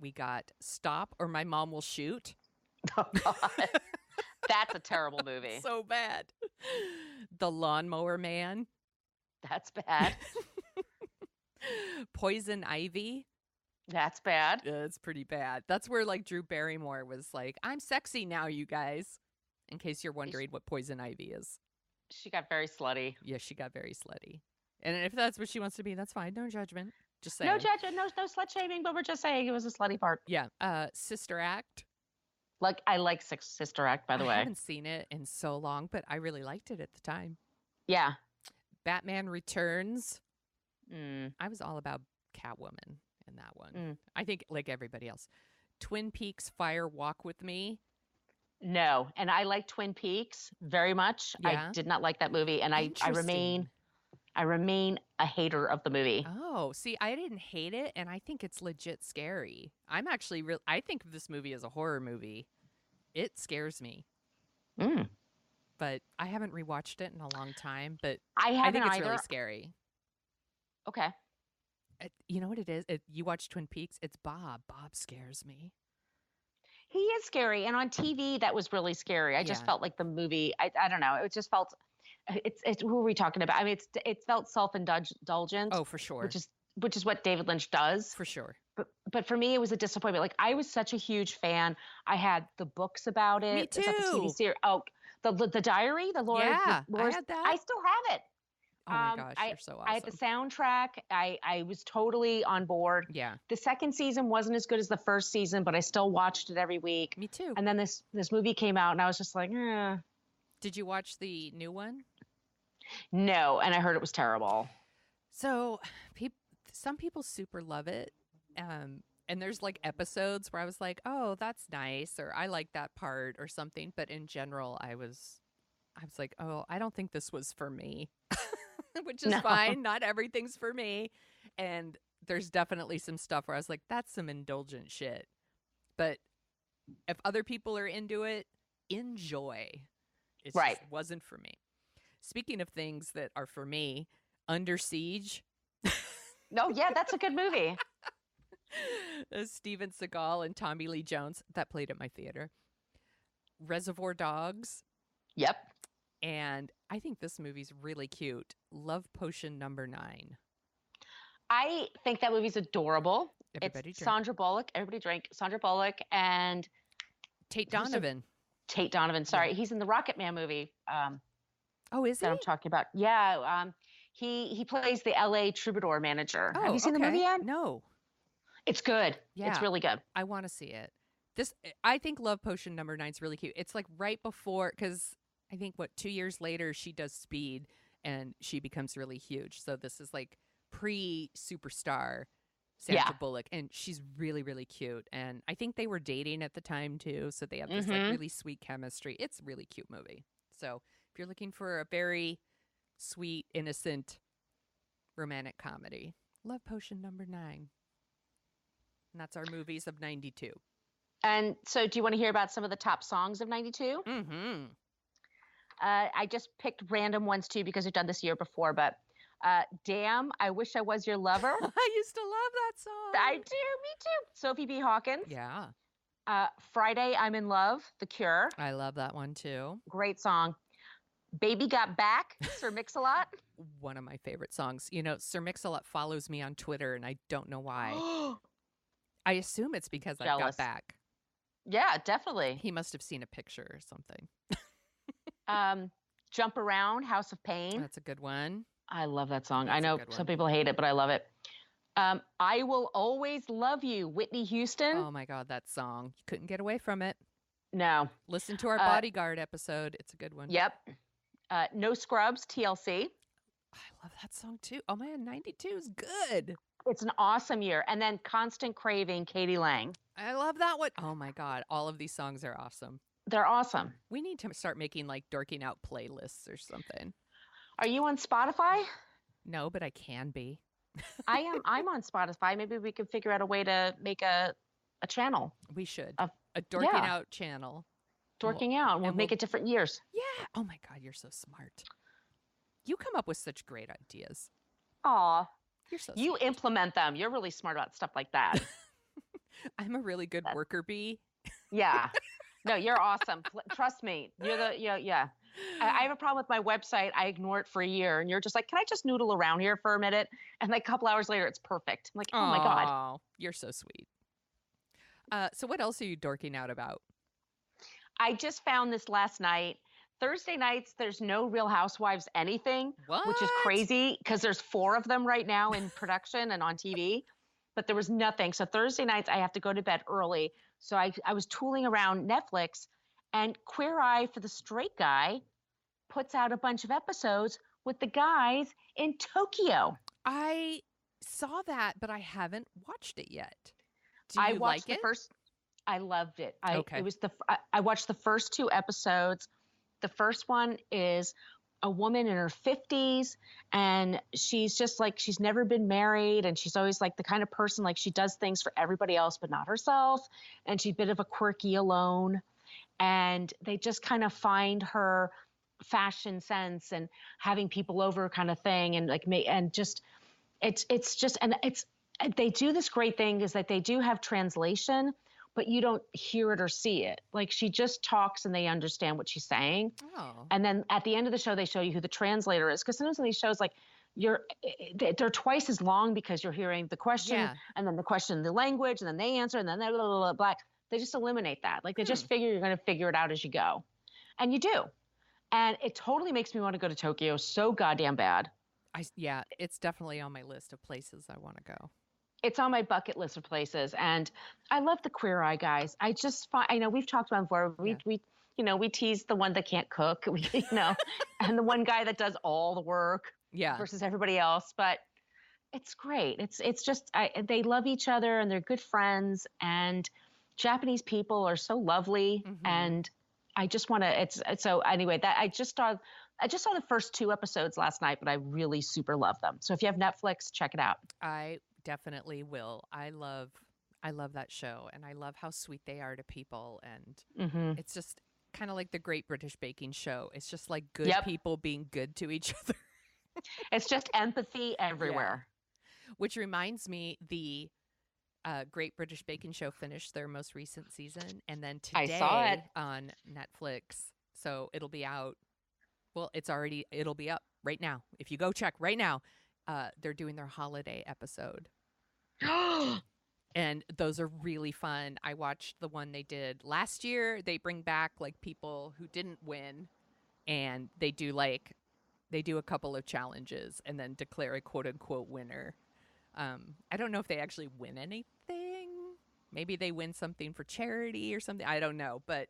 we got Stop or My Mom Will Shoot. Oh, God. That's a terrible movie. So bad. The Lawnmower Man. That's bad. Poison Ivy. That's bad. Yeah, it's pretty bad. That's where like Drew Barrymore was like, I'm sexy now, you guys. In case you're wondering what Poison Ivy is. She got very slutty. Yeah, she got very slutty. And if that's what she wants to be, that's fine. No judgment. Just saying. No judgment, no slut shaming, but we're just saying it was a slutty part. Yeah. Sister Act. Like, I like Sister Act, by the way. I haven't seen it in so long, but I really liked it at the time. Yeah. Batman Returns. I was all about Catwoman in that one. I think like everybody else. Twin Peaks Fire Walk With Me. No, and I like Twin Peaks very much. Yeah. I did not like that movie, and I remain a hater of the movie. Oh, see, I didn't hate it, and I think it's legit scary. I'm actually I think of this movie as a horror movie. It scares me. But I haven't rewatched it in a long time, but I think it's really scary. Okay. You know what it is? You watch Twin Peaks, it's Bob. Bob scares me. He is scary, and on TV, that was really scary. I just felt like the movie, I don't know, it just felt, it's who are we talking about? I mean, it felt self-indulgent. Oh, for sure. Which is what David Lynch does. For sure. But for me, it was a disappointment. Like, I was such a huge fan. I had the books about it. Me too. Is that the TV series? Oh, the diary, the Laura. Yeah, I had that. I still have it. Oh my gosh, you're so awesome. I had the soundtrack. I was totally on board. Yeah. The second season wasn't as good as the first season, but I still watched it every week. Me too. And then this movie came out, and I was just like, eh. Did you watch the new one? No, and I heard it was terrible. So some people super love it. And there's like episodes where I was like, oh, that's nice, or I like that part or something. But in general, I was like, oh, I don't think this was for me. Which is fine. Not everything's for me. And there's definitely some stuff where I was like, that's some indulgent shit. But if other people are into it, enjoy. It just wasn't for me. Speaking of things that are for me, Under Siege. Oh, yeah, that's a good movie. Steven Seagal and Tommy Lee Jones. That played at my theater. Reservoir Dogs. Yep. And I think this movie's really cute. Love Potion Number 9. I think that movie's adorable. Everybody it's drink. Sandra Bullock. Everybody drink. Sandra Bullock and Tate Donovan. Tate Donovan. Sorry, he's in the Rocket Man movie. Oh, is he? That I'm talking about. Yeah. He plays the LA Troubadour manager. Oh, have you seen the movie yet? No. It's good. Yeah. It's really good. I want to see it. I think Love Potion Number 9 is really cute. It's like right before, because I think 2 years later she does Speed and she becomes really huge. So this is like pre-superstar Sandra Bullock, and she's really, really cute. And I think they were dating at the time too, so they have this like really sweet chemistry. It's a really cute movie. So if you're looking for a very sweet, innocent, romantic comedy, Love Potion Number 9. And that's our movies of 92. And so do you want to hear about some of the top songs of 92? Mm-hmm. I just picked random ones too because we've done this year before, but Damn, I Wish I Was Your Lover. I used to love that song. I do, me too. Sophie B. Hawkins. Yeah. Friday, I'm in Love, The Cure. I love that one too. Great song. Baby Got Back, Sir Mix-a-Lot. One of my favorite songs. You know, Sir Mix-a-Lot follows me on Twitter, and I don't know why. I assume it's because I got back. Yeah, definitely. He must have seen a picture or something. Jump Around, House of Pain. That's a good one. I love that song. I know some people hate it, but I love it. I Will Always Love You, Whitney Houston. Oh my God, that song. You couldn't get away from it. No. Listen to our Bodyguard episode. It's a good one. Yep. No Scrubs, TLC. I love that song too. Oh man, 92 is good. It's an awesome year. And then Constant Craving, Katie Lang. I love that one. Oh my God. All of these songs are awesome. They're awesome. We need to start making like Dorking Out playlists or something. Are you on Spotify? No, but I can be. I am. I'm on Spotify. Maybe we could figure out a way to make a channel. We should. A Dorking Out channel. Dorking Out. We'll make it different years. Yeah. Oh my God, you're so smart. You come up with such great ideas. Aw. You're so You smart. Implement them. You're really smart about stuff like that. I'm a really good worker bee. Yeah. No, you're awesome. Trust me. You're the yeah. I have a problem with my website. I ignore it for a year, and you're just like, can I just noodle around here for a minute? And like a couple hours later, it's perfect. I'm like, oh my God. Oh, you're so sweet. So what else are you dorking out about? I just found this last night. Thursday nights, there's no Real Housewives anything, which is crazy because there's 4 of them right now in production and on TV, but there was nothing. So Thursday nights, I have to go to bed early. So I was tooling around Netflix, and Queer Eye for the Straight Guy puts out a bunch of episodes with the guys in Tokyo. I saw that, but I haven't watched it yet. Do I you watched like the it? first. I loved it. Okay. It was I watched the first 2 episodes. The first one is a woman in her 50s, and she's just like, she's never been married, and she's always like the kind of person, like she does things for everybody else but not herself, and she's a bit of a quirky alone, and they just kind of find her fashion sense and having people over kind of thing, and like and just it's just, and they do this great thing is that they do have translation, but you don't hear it or see it. Like she just talks and they understand what she's saying. Oh. And then at the end of the show, they show you who the translator is. Because sometimes in these shows, like they're twice as long because you're hearing the question and then the question in the language and then they answer and then they're blah, blah, blah, blah. They just eliminate that. Like they just figure you're going to figure it out as you go. And you do. And it totally makes me want to go to Tokyo so goddamn bad. Yeah, it's definitely on my list of places I want to go. It's on my bucket list of places, and I love the Queer Eye guys. I just find, I know we've talked about before. We tease the one that can't cook, and the one guy that does all the work, versus everybody else. But it's great. It's just they love each other and they're good friends. And Japanese people are so lovely, and I just want to. It's so anyway. That I just saw the first 2 episodes last night, but I really super love them. So if you have Netflix, check it out. I definitely will. I love that show, and I love how sweet they are to people, and it's just kind of like the Great British Baking Show. It's just like good people being good to each other. It's just empathy everywhere. Yeah. Which reminds me, the Great British Baking Show finished their most recent season, and then today I saw it on Netflix, so it'll be out. Well, it'll be up right now. If you go check right now, they're doing their holiday episode. And those are really fun. I watched the one they did last year. They bring back like people who didn't win, and they do a couple of challenges and then declare a quote unquote winner. I don't know if they actually win anything. Maybe they win something for charity or something. I don't know, but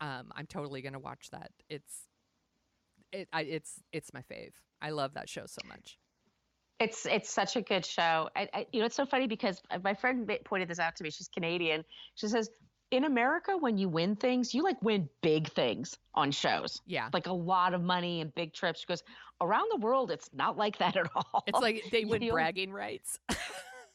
I'm totally gonna watch that. It's my fave. I love that show so much. It's such a good show. It's so funny because my friend pointed this out to me. She's Canadian. She says, in America, when you win things, you like win big things on shows. Yeah. Like a lot of money and big trips. She goes, around the world, it's not like that at all. It's like they win bragging rights.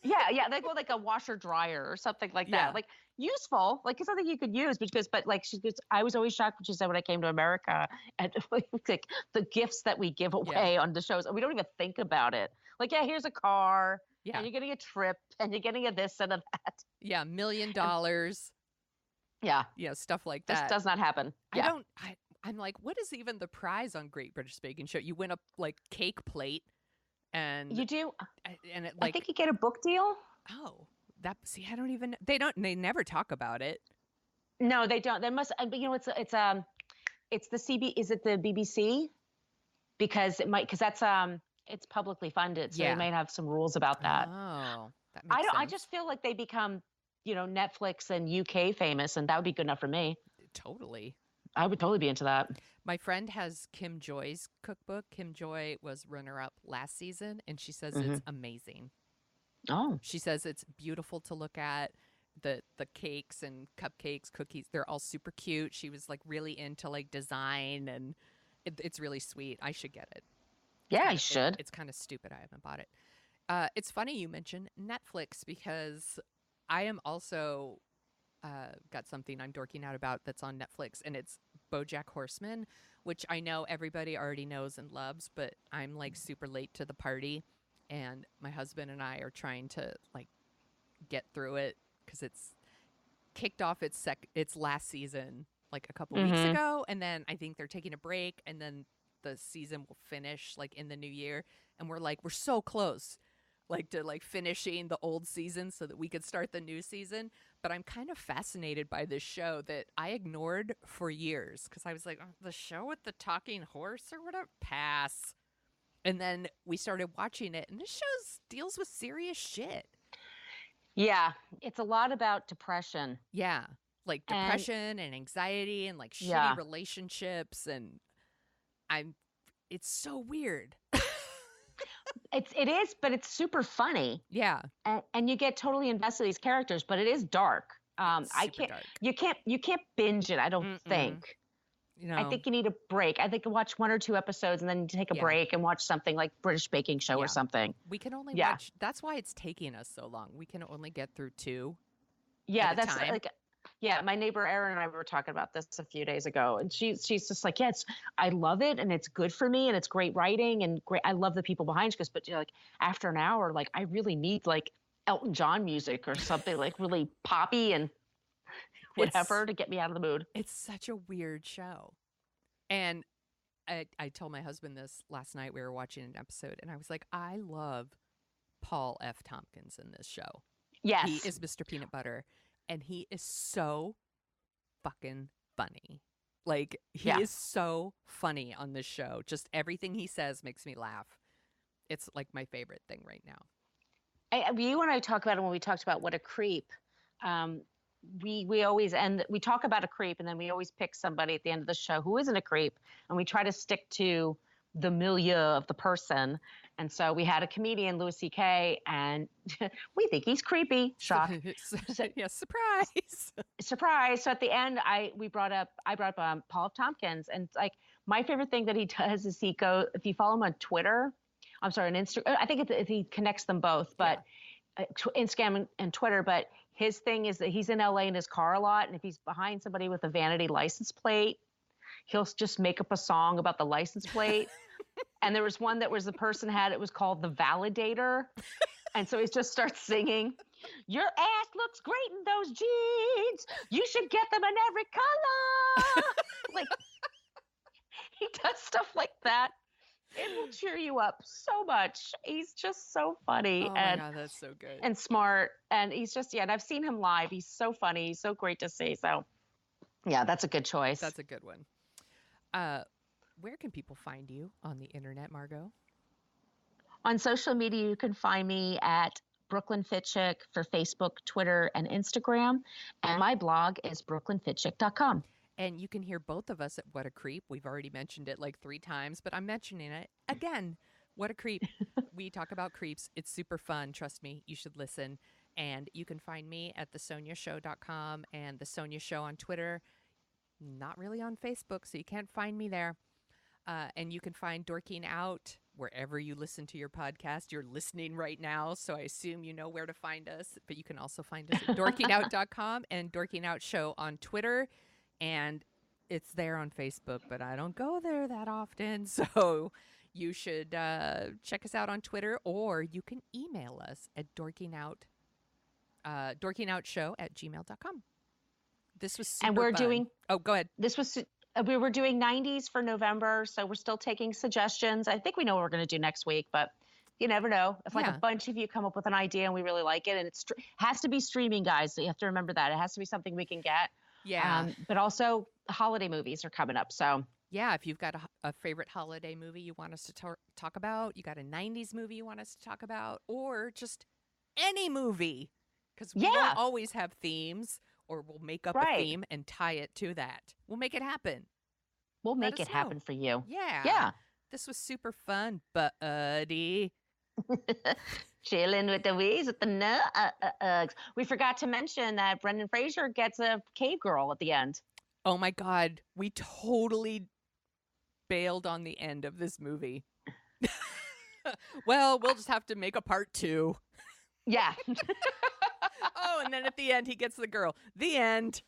Yeah. They go like a washer dryer or something like that. Like useful, like it's something you could use, but like she goes, I was always shocked when she said when I came to America and like the gifts that we give away on the shows, we don't even think about it. Like, here's a car, and you're getting a trip, and you're getting a this and a that. Yeah, $1 million. Stuff like that. This does not happen. Yeah. I'm like, what is even the prize on Great British Baking Show? You win a like cake plate, and you do, and it I think you get a book deal. Oh, I don't even. They never talk about it. No, they don't. They must. But it's the CB. Is it the BBC? Because that's it's publicly funded, so they might have some rules about that. Oh, that makes sense. I just feel like they become, Netflix and UK famous, and that would be good enough for me. Totally. I would totally be into that. My friend has Kim Joy's cookbook. Kim Joy was runner-up last season, and she says it's amazing. Oh. She says it's beautiful to look at. The cakes and cupcakes, cookies, they're all super cute. She was like really into like design, and it's really sweet. I should get it. Yeah, I should. It's kind of stupid I haven't bought it. It's funny you mentioned Netflix because I am also got something I'm dorking out about that's on Netflix, and it's BoJack Horseman, which I know everybody already knows and loves, but I'm like super late to the party, and my husband and I are trying to like get through it because it's kicked off its last season like a couple weeks ago, and then I think they're taking a break, and then the season will finish like in the new year, and we're so close like to like finishing the old season so that we could start the new season. But I'm kind of fascinated by this show that I ignored for years because I was like, oh, the show with the talking horse or whatever, pass. And then we started watching it, and this show deals with serious shit. Yeah, it's a lot about depression. Yeah, like depression and anxiety and like shitty relationships, and it's so weird. It is, but it's super funny. Yeah. And you get totally invested in these characters, but it is dark. Dark. You can't binge it, I don't think. I think you need a break. I think you watch 1 or 2 episodes and then take a break and watch something like British Baking Show or something. We can only watch. That's why it's taking us so long. We can only get through 2. Yeah, that's time. My neighbor Erin and I were talking about this a few days ago, and she's just like, I love it, and it's good for me, and it's great writing, and great. I love the people behind it, but like after an hour, like I really need like Elton John music or something like really poppy and whatever to get me out of the mood. It's such a weird show. And I told my husband this last night. We were watching an episode, and I was like, I love Paul F. Tompkins in this show. Yes. He is Mr. Peanut Butter, and he is so fucking funny. Like, he is so funny on this show. Just everything he says makes me laugh. It's like my favorite thing right now. You and I talk about it when we talked about What a Creep. We always we talk about a creep, and then we always pick somebody at the end of the show who isn't a creep, and we try to stick to the milieu of the person. And so we had a comedian, Louis C.K., and we think he's creepy. Shock. Yeah, surprise. Surprise. So at the end, I brought up Paul F. Tompkins, and like my favorite thing that he does is if you follow him on Twitter, on Instagram, I think he connects them both, but Instagram and Twitter, but his thing is that he's in LA in his car a lot, and if he's behind somebody with a vanity license plate, he'll just make up a song about the license plate. And there was one that was the person it was called The Validator. And so he just starts singing, your ass looks great in those jeans. You should get them in every color. Like, he does stuff like that. It will cheer you up so much. He's just so funny. Oh my God, that's so good. And smart. And he's just, and I've seen him live. He's so funny. He's so great to see. So, yeah, that's a good choice. That's a good one. Where can people find you on the internet, Margo? On social media, you can find me at Brooklyn Fitchick for Facebook, Twitter, and Instagram. And my blog is brooklynfitchick.com. And you can hear both of us at What a Creep. We've already mentioned it like 3 times, but I'm mentioning it again. What a Creep. We talk about creeps. It's super fun. Trust me, you should listen. And you can find me at thesoniashow.com and The Sonia Show on Twitter. Not really on Facebook, so you can't find me there. And you can find Dorking Out wherever you listen to your podcast. You're listening right now, so I assume you know where to find us. But you can also find us at dorkingout.com and Dorking Out Show on Twitter. And it's there on Facebook, but I don't go there that often. So you should check us out on Twitter, or you can email us at dorkingoutshow@gmail.com. This was super fun. Doing... Oh, go ahead. We were doing 90s for November, so we're still taking suggestions. I think we know what we're going to do next week, but you never know. If like a bunch of you come up with an idea and we really like it, and it has to be streaming, guys. So you have to remember that. It has to be something we can get. Yeah. But also holiday movies are coming up. So yeah, if you've got a favorite holiday movie you want us to talk about, you got a 90s movie you want us to talk about, or just any movie, because we don't always have themes, or we'll make up a theme and tie it to that. We'll make it happen. We'll make it happen for you. Yeah. Yeah. This was super fun, buddy. Chilling with the wheeze with the nugs. We forgot to mention that Brendan Fraser gets a cave girl at the end. Oh my God. We totally bailed on the end of this movie. Well, we'll just have to make a part 2. Yeah. Oh, and then at the end, he gets the girl. The end.